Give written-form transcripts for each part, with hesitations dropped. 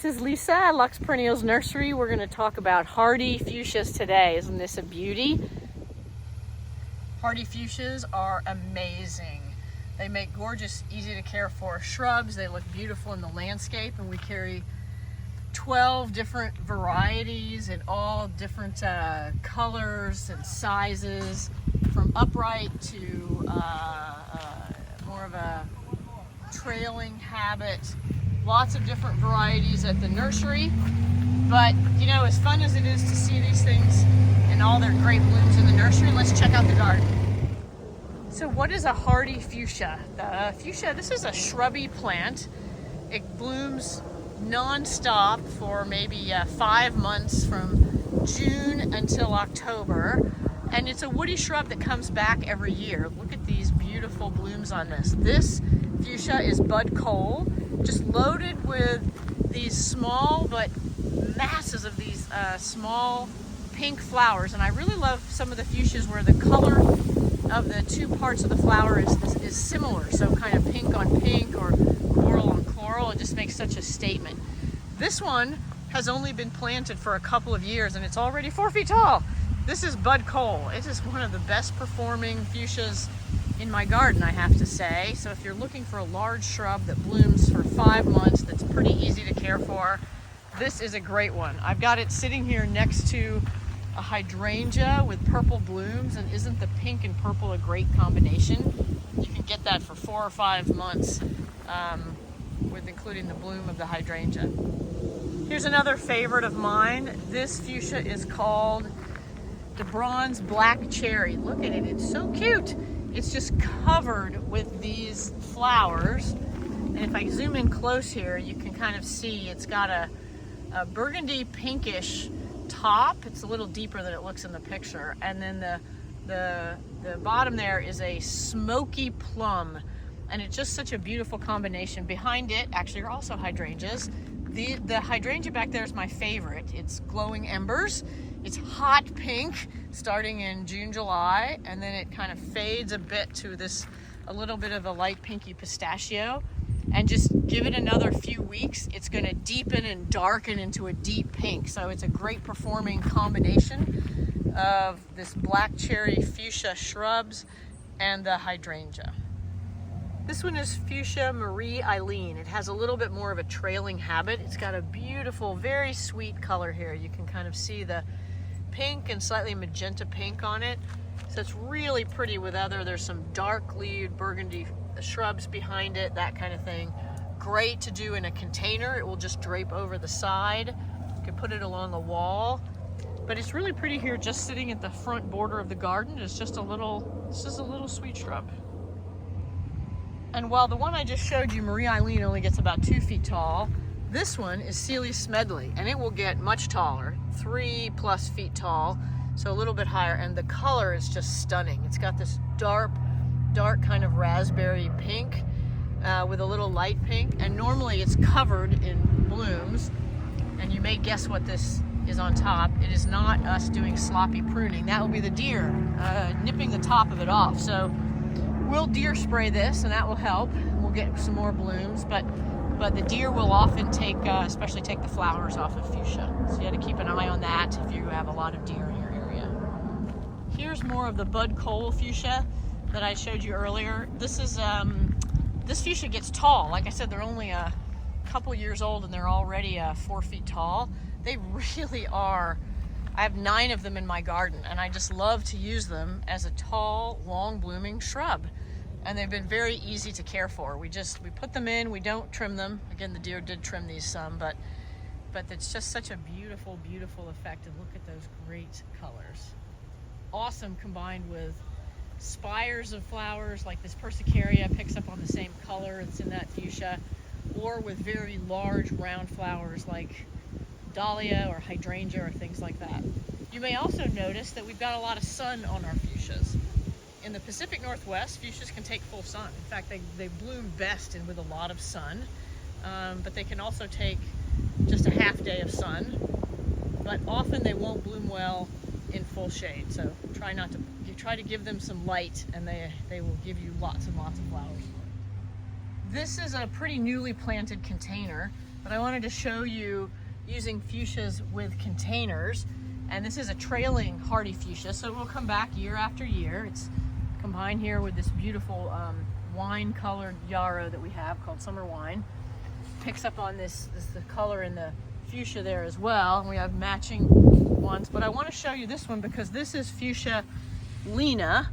This is Lisa at Lux Perennials Nursery. We're going to talk about Hardy Fuchsias today. Isn't this a beauty? Hardy Fuchsias are amazing. They make gorgeous, easy to care for shrubs. They look beautiful in the landscape, and we carry 12 different varieties in all different colors and sizes, from upright to more of a trailing habit. Lots of different varieties at the nursery. But you know, as fun as it is to see these things in all their great blooms in the nursery, let's check out the garden. So what is a Hardy Fuchsia? The fuchsia, this is a shrubby plant. It blooms non-stop for maybe 5 months, from June until October. And it's a woody shrub that comes back every year. Look at these beautiful blooms on this. This fuchsia is bud coal, just loaded with these small but masses of these small pink flowers. And I really love some of the fuchsias where the color of the two parts of the flower is similar, so kind of pink on pink or coral on coral. It just makes such a statement. This one has only been planted for a couple of years and it's already 4 feet tall. This is bud coal. It is one of the best performing fuchsias in my garden, I have to say. So if you're looking for a large shrub that blooms for 5 months, that's pretty easy to care for, this is a great one. I've got it sitting here next to a hydrangea with purple blooms, and isn't the pink and purple a great combination? You can get that for 4 or 5 months with including the bloom of the hydrangea. Here's another favorite of mine. This fuchsia is called the bronze black cherry. Look at it, it's so cute. It's just covered with these flowers. And if I zoom in close here, you can kind of see it's got a burgundy pinkish top. It's a little deeper than it looks in the picture. And then the bottom there is a smoky plum. And it's just such a beautiful combination. Behind it, actually, are also hydrangeas. The hydrangea back there is my favorite. It's glowing embers. It's hot pink starting in June, July, and then it kind of fades a bit to a little bit of a light pinky pistachio. And just give it another few weeks, it's going to deepen and darken into a deep pink. So it's a great performing combination of this black cherry fuchsia shrubs and the hydrangea. This one is Fuchsia Marie Eileen. It has a little bit more of a trailing habit. It's got a beautiful, very sweet color here. You can kind of see the pink and slightly magenta pink on it. So it's really pretty with there's some dark-leaved burgundy shrubs behind it, that kind of thing. Great to do in a container. It will just drape over the side. You can put it along a wall. But it's really pretty here, just sitting at the front border of the garden. It's just a little sweet shrub. And while the one I just showed you, Marie Eileen, only gets about 2 feet tall, this one is Sealy Smedley, and it will get much taller, 3+ feet tall, so a little bit higher, and the color is just stunning. It's got this dark kind of raspberry pink with a little light pink, and normally it's covered in blooms, and you may guess what this is on top. It is not us doing sloppy pruning. That will be the deer nipping the top of it off. So we'll deer spray this, and that will help. We'll get some more blooms, but the deer will often especially take the flowers off of fuchsia. So you have to keep an eye on that if you have a lot of deer in your area. Here's more of the bud coal fuchsia that I showed you earlier. This is this fuchsia gets tall. Like I said, they're only a couple years old and they're already 4 feet tall. They really are. I have 9 of them in my garden, and I just love to use them as a tall, long blooming shrub. And they've been very easy to care for. We put them in, we don't trim them. Again, the deer did trim these some, but it's just such a beautiful, beautiful effect. And look at those great colors. Awesome combined with spires of flowers like this persicaria picks up on the same color that's in that fuchsia, or with very large round flowers like dahlia or hydrangea or things like that. You may also notice that we've got a lot of sun on our fuchsias. In the Pacific Northwest, fuchsias can take full sun. In fact, they bloom best with a lot of sun, but they can also take just a half day of sun. But often they won't bloom well in full shade, so try to give them some light, and they will give you lots and lots of flowers. This is a pretty newly planted container but I wanted to show you using fuchsias with containers. And this is a trailing Hardy Fuchsia, so it will come back year after year. It's combined here with this beautiful wine-colored yarrow that we have called Summer Wine. Picks up on the color in the fuchsia there as well, and we have matching ones. But I want to show you this one because this is Fuchsia Lena.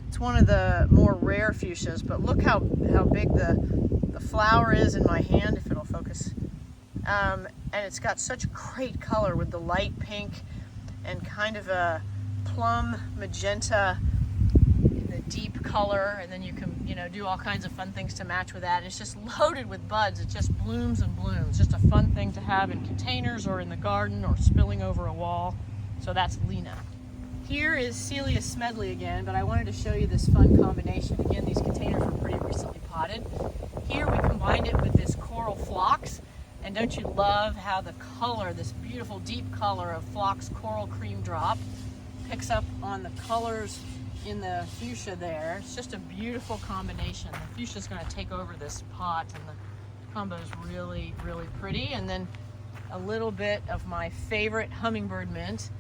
It's one of the more rare fuchsias, but look how big the flower is in my hand, if it'll focus. And it's got such great color with the light pink and kind of a plum magenta in the deep color, and then you can do all kinds of fun things to match with that. And it's just loaded with buds. It just blooms and blooms. Just a fun thing to have in containers or in the garden or spilling over a wall. So that's Lena. Here is Celia Smedley again, but I wanted to show you this fun combination. Again, these containers were pretty recently potted. Here we combined it with this coral phlox. And don't you love how the color, this beautiful deep color of phlox coral cream drop, picks up on the colors in the fuchsia there. It's just a beautiful combination. The fuchsia's going to take over this pot, and the combo is really, really pretty. And then a little bit of my favorite hummingbird mint,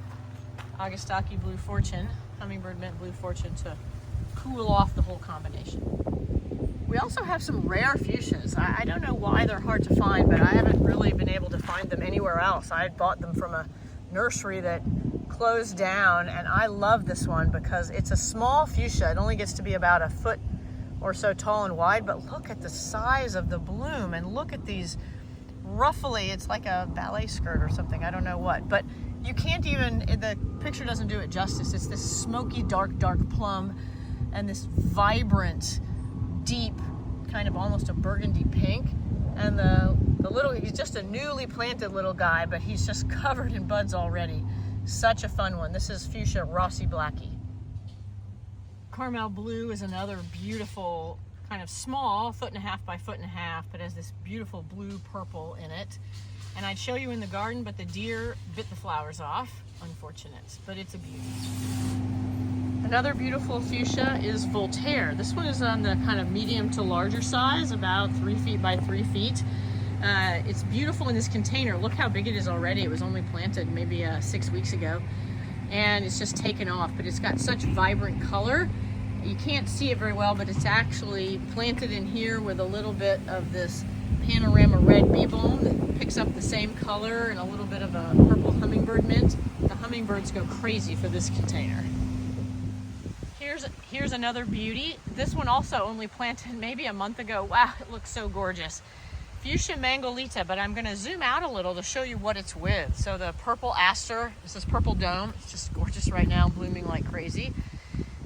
Augustaki Blue Fortune, Hummingbird Mint Blue Fortune, to cool off the whole combination. We also have some rare fuchsias. I don't know why they're hard to find, but I haven't really been able to find them anywhere else. I had bought them from a nursery that closed down, and I love this one because it's a small fuchsia. It only gets to be about a foot or so tall and wide, but look at the size of the bloom, and look at these ruffly, it's like a ballet skirt or something, I don't know what, but you can't even, the picture doesn't do it justice. It's this smoky, dark plum, and this vibrant, deep, kind of almost a burgundy pink. And the little, he's just a newly planted little guy, but he's just covered in buds already. Such a fun one. This is Fuchsia Roesse Blackie. Carmel Blue is another beautiful, kind of small, 1.5 by 1.5 feet, but has this beautiful blue purple in it. And I'd show you in the garden, but the deer bit the flowers off. Unfortunate, but it's a beauty. Another beautiful fuchsia is Voltaire. This one is on the kind of medium to larger size, about 3 feet by 3 feet. It's beautiful in this container. Look how big it is already. It was only planted maybe 6 weeks ago, and it's just taken off, but it's got such vibrant color. You can't see it very well, but it's actually planted in here with a little bit of this panorama red bee balm that picks up the same color and a little bit of a purple hummingbird mint. The hummingbirds go crazy for this container. Here's another beauty. This one also only planted maybe a month ago. Wow, it looks so gorgeous. Fuchsia Mangolita, but I'm going to zoom out a little to show you what it's with. So the purple aster, this is purple dome. It's just gorgeous right now, blooming like crazy.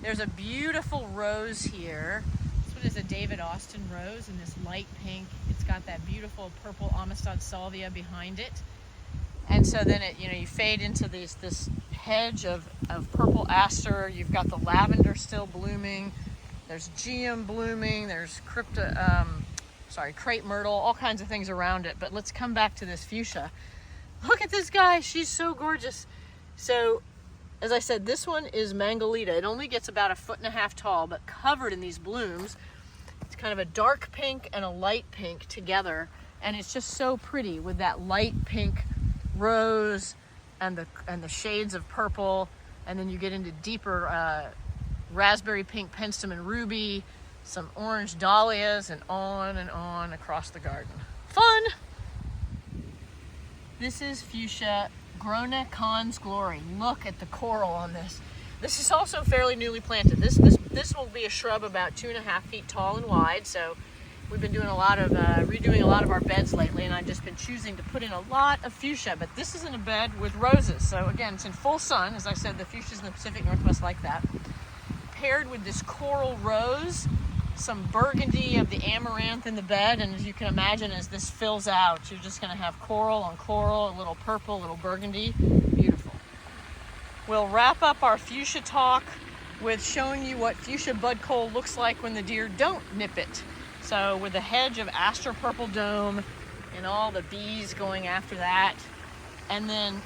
There's a beautiful rose here. This one is a David Austin rose in this light pink. It's got that beautiful purple Amistad salvia behind it. And so then it, you fade into this hedge of purple aster. You've got the lavender still blooming. There's geum blooming. There's crepe myrtle, all kinds of things around it. But let's come back to this fuchsia. Look at this guy. She's so gorgeous. So, as I said, this one is Mangolita. It only gets about 1.5 feet tall, but covered in these blooms. It's kind of a dark pink and a light pink together. And it's just so pretty with that light pink rose and the shades of purple, and then you get into deeper raspberry pink penstemon ruby, some orange dahlias, and on across the garden. Fun! This is Fuchsia Grona Khan's Glory. Look at the coral on this. This is also fairly newly planted. This will be a shrub about 2.5 feet tall and wide, so we've been doing a lot of redoing a lot of our beds lately, and I've just been choosing to put in a lot of fuchsia, but this is in a bed with roses. So again, it's in full sun. As I said, the fuchsias in the Pacific Northwest like that. Paired with this coral rose, some burgundy of the amaranth in the bed, and as you can imagine, as this fills out, you're just gonna have coral on coral, a little purple, a little burgundy. Beautiful. We'll wrap up our fuchsia talk with showing you what fuchsia budcole looks like when the deer don't nip it. So with a hedge of aster purple dome and all the bees going after that, and then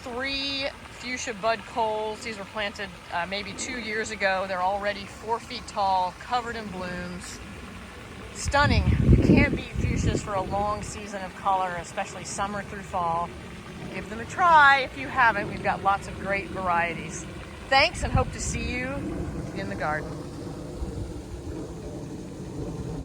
3 fuchsia budcoles. These were planted maybe 2 years ago. They're already 4 feet tall, covered in blooms. Stunning. You can't beat fuchsias for a long season of color, especially summer through fall. Give them a try if you haven't. We've got lots of great varieties. Thanks, and hope to see you in the garden.